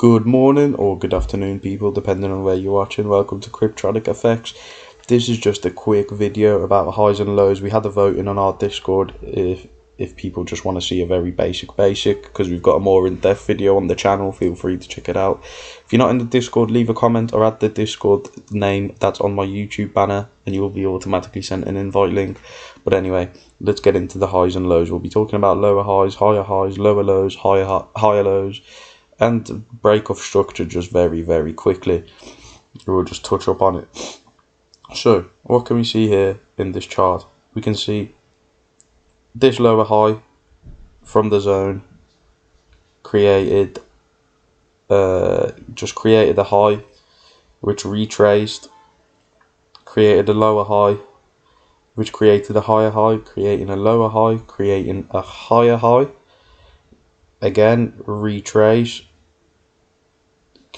Good morning or good afternoon, people, depending on where you're watching. Welcome to cryptronic.fx. This is just a quick video about highs and lows. We had a voting on our Discord if people just want to see a very basic, because we've got a more in-depth video on the channel. Feel free to check it out. If you're not in the Discord, leave a comment or add the Discord name that's on my YouTube banner and you'll be automatically sent an invite link. But anyway, let's get into the highs and lows. We'll be talking about lower highs, lower lows, higher lows, and break of structure just very quickly. We'll just touch up on it. So what can we see here in this chart? We can see this lower high from the zone created a high which retraced, created a lower high which created a higher high, creating a lower high, creating a higher high, again retrace,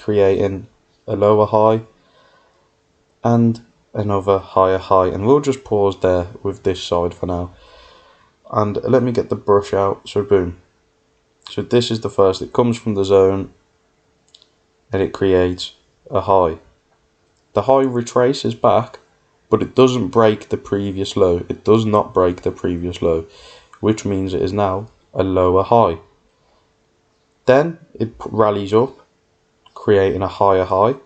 creating a lower high and another higher high. And we'll just pause there with this side for now, and let me get the brush out. So boom, so this is the first. It comes from the zone and it creates a high. The high retraces back, but it doesn't break the previous low. It does not break the previous low, which means it is now a lower high. Then it rallies up, creating a higher high,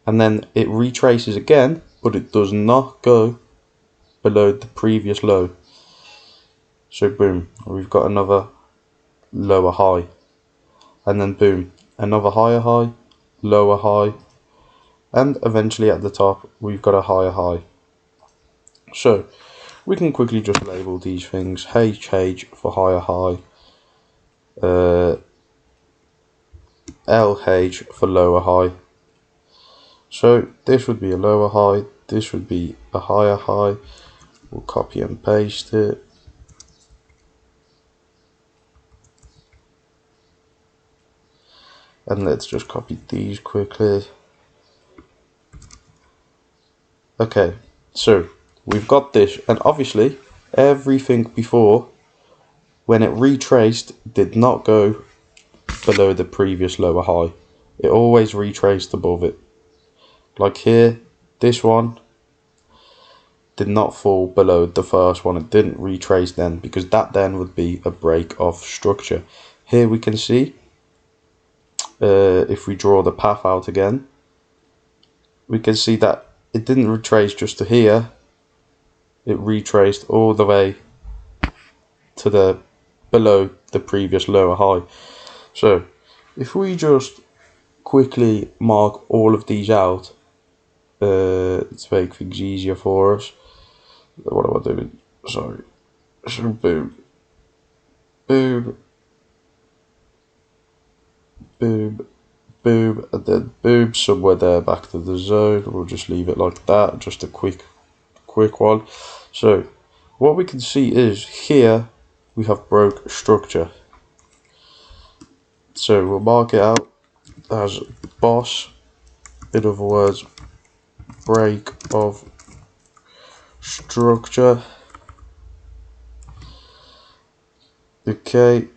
and then it retraces again, but it does not go below the previous low. So boom, we've got another lower high, and then boom, another higher high, lower high, and eventually at the top we've got a higher high. So we can quickly just label these things. HH for higher high, LH for lower high. So this would be a lower high, this would be a higher high. We'll copy and paste it. And let's just copy these quickly. Okay, so we've got this, and obviously everything before, when it retraced, did not go below the previous lower high. It always retraced above it. Like here, this one did not fall below the first one. It didn't retrace then, because that then would be a break of structure. Here we can see, if we draw the path out again, we can see that it didn't retrace just to here. It retraced all the way to the below the previous lower high. So if we just quickly mark all of these out to make things easier for us. What am I doing? Sorry. So boom, boom, boom, boom, and then boom somewhere there back to the zone. We'll just leave it like that, just a quick one. So what we can see is here we have broke structure. So we'll mark it out as boss, in other words, break of structure. Okay.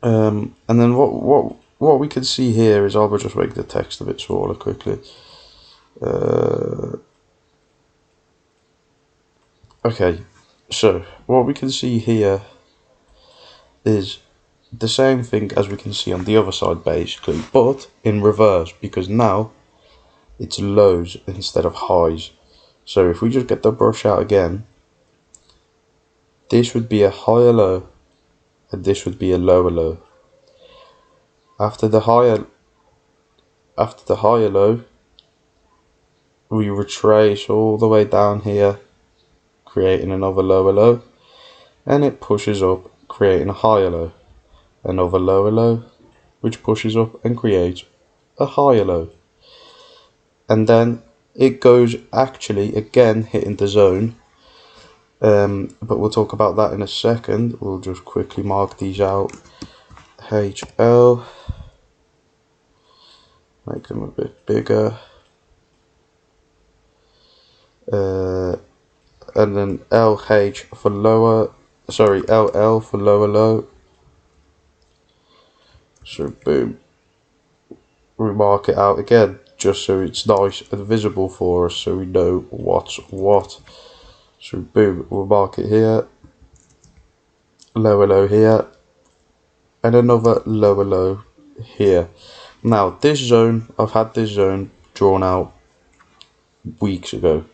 And then what we can see here is, I'll just make the text a bit smaller quickly. Okay, so what we can see here is the same thing as we can see on the other side, basically, but in reverse, because now it's lows instead of highs. So if we just get the brush out again, this would be a higher low and this would be a lower low. After the higher low, we retrace all the way down here, creating another lower low, and it pushes up, creating a higher low, another lower low, which pushes up and creates a higher low. And then it goes actually again hitting the zone, but we'll talk about that in a second. We'll just quickly mark these out. HL, make them a bit bigger, and then LH for lower, sorry, LL for lower low, So boom, we mark it out again just so it's nice and visible for us, so we know what's what. So boom, we'll mark it here, lower low here, and another lower low here. Now this zone, I've had this zone drawn out weeks ago,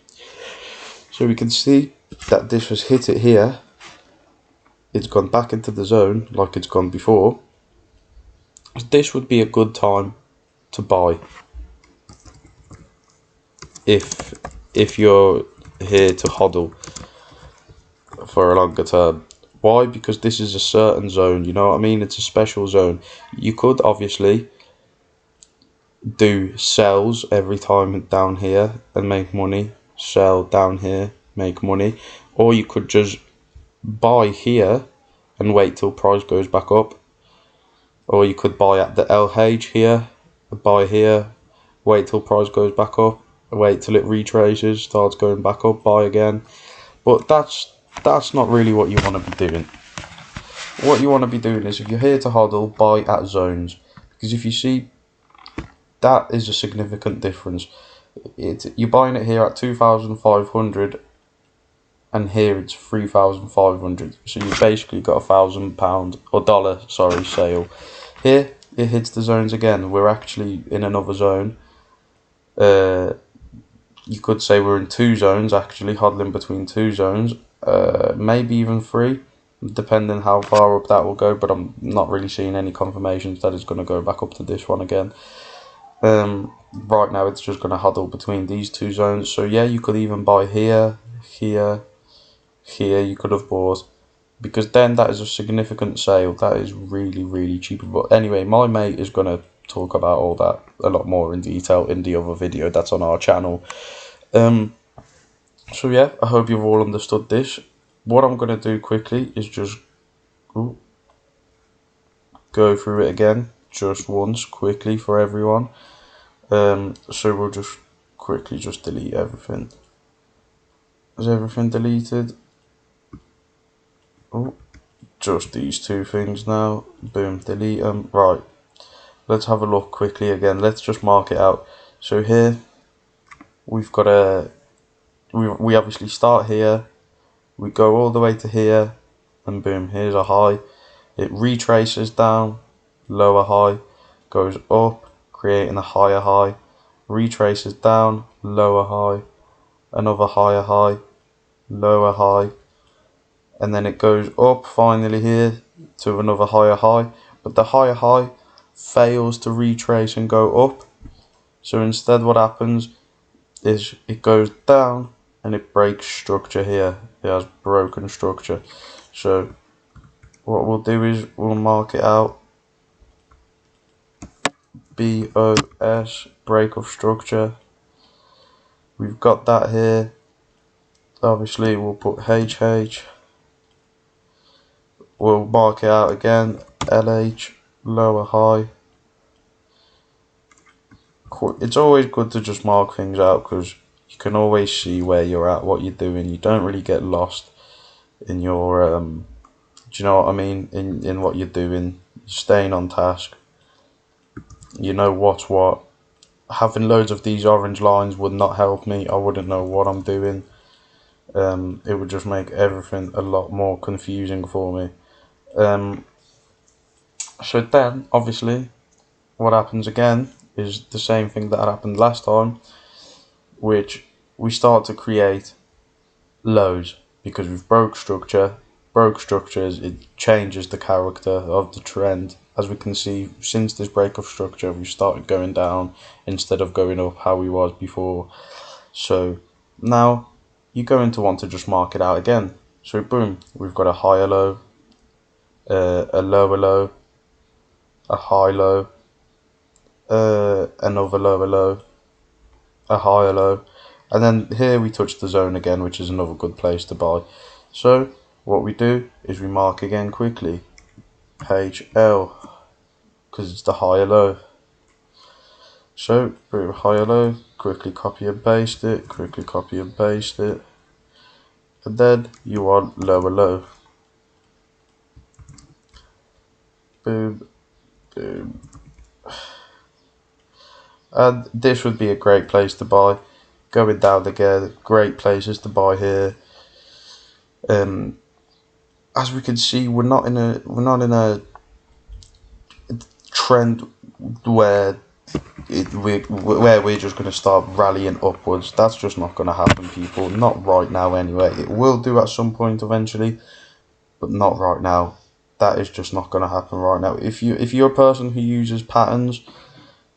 so we can see that this has hit it here. It's gone back into the zone like it's gone before. This would be a good time to buy if you're here to hodl for a longer term. Why? Because this is a certain zone, you know what I mean? It's a special zone. You could obviously do sells every time down here and make money, sell down here, make money, or you could just buy here and wait till price goes back up, or you could buy at the LH here, buy here, wait till price goes back up, wait till it retraces, starts going back up, buy again. But that's not really what you want to be doing. What you want to be doing is, if you're here to hodl, buy at zones, because if you see, that is a significant difference. You're buying it here at 2,500 and here it's 3,500, so you've basically got £1,000 or dollar, sorry, sale. Here it hits the zones again. We're actually in another zone. You could say we're in two zones, actually hodling between two zones, maybe even three, depending how far up that will go, but I'm not really seeing any confirmations that it's going to go back up to this one again. Right now it's just going to huddle between these two zones, so yeah, you could even buy here, here, here, you could have bought, because then that is a significant sale. That is really, really cheap. But anyway, my mate is going to talk about all that a lot more in detail in the other video that's on our channel. So yeah, I hope you've all understood this. What I'm going to do quickly is just go through it again, just once, quickly for everyone. So we'll just quickly just delete everything. Is everything deleted? Oh, just these two things now. Boom, delete them. Right, let's have a look quickly again. Let's just mark it out. So here we've got we obviously start here, we go all the way to here, and boom, here's a high. It retraces down, lower high, goes up, creating a higher high, retraces down, lower high, another higher high, lower high, and then it goes up finally here to another higher high, but the higher high fails to retrace and go up. So instead what happens is it goes down and it breaks structure here. It has broken structure. So what we'll do is we'll mark it out, BOS, break of structure. We've got that here. Obviously we'll put HH. We'll mark it out again, LH, lower high. It's always good to just mark things out because you can always see where you're at, what you're doing. You don't really get lost in your do you know what I mean, in what you're doing. You're staying on task, you know what's what. Having loads of these orange lines would not help me. I wouldn't know what I'm doing. It would just make everything a lot more confusing for me. So then obviously what happens again is the same thing that happened last time, which we start to create lows because we've broke structure. Broke structures, it changes the character of the trend. As we can see, since this break of structure, we've started going down instead of going up how we was before. So now you're going to want to just mark it out again. So boom, we've got a higher low, a lower low, a high low, another lower low, a higher low, and then here we touch the zone again, which is another good place to buy. So what we do is we mark again quickly, HL, because it's the higher low. So boom, higher low, quickly copy and paste it, quickly copy and paste it, and then you want lower low. Boom, boom. And this would be a great place to buy. Going down again, great places to buy here. As we can see, we're not in a trend where we're just going to start rallying upwards. That's just not going to happen, people. Not right now, anyway. It will do at some point eventually, but not right now. That is just not going to happen right now. If you're a person who uses patterns,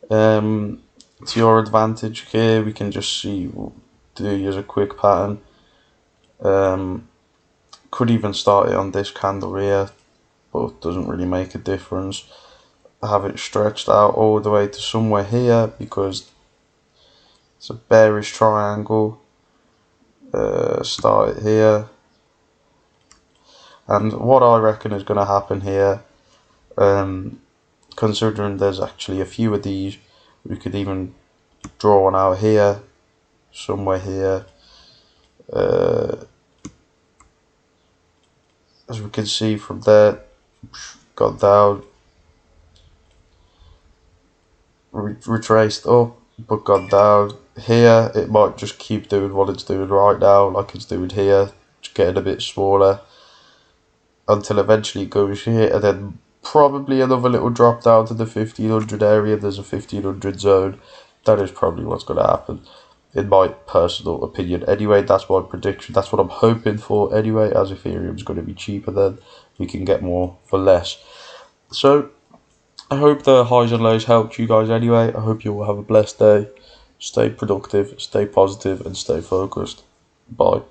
to your advantage here, we can just see, do use a quick pattern. Could even start it on this candle here, but doesn't really make a difference. Have it stretched out all the way to somewhere here because it's a bearish triangle. Start it here, and what I reckon is going to happen here, considering there's actually a few of these, we could even draw one out here, somewhere here. As we can see from there, got down, retraced up, but got down. Here it might just keep doing what it's doing right now, like it's doing here, just getting a bit smaller, until eventually it goes here, and then probably another little drop down to the 1500 area. There's a 1500 zone. That is probably what's going to happen, in my personal opinion. Anyway, that's my prediction. That's what I'm hoping for anyway, as Ethereum's going to be cheaper, then we can get more for less. So I hope the highs and lows helped you guys anyway. I hope you all have a blessed day. Stay productive, stay positive, and stay focused. Bye.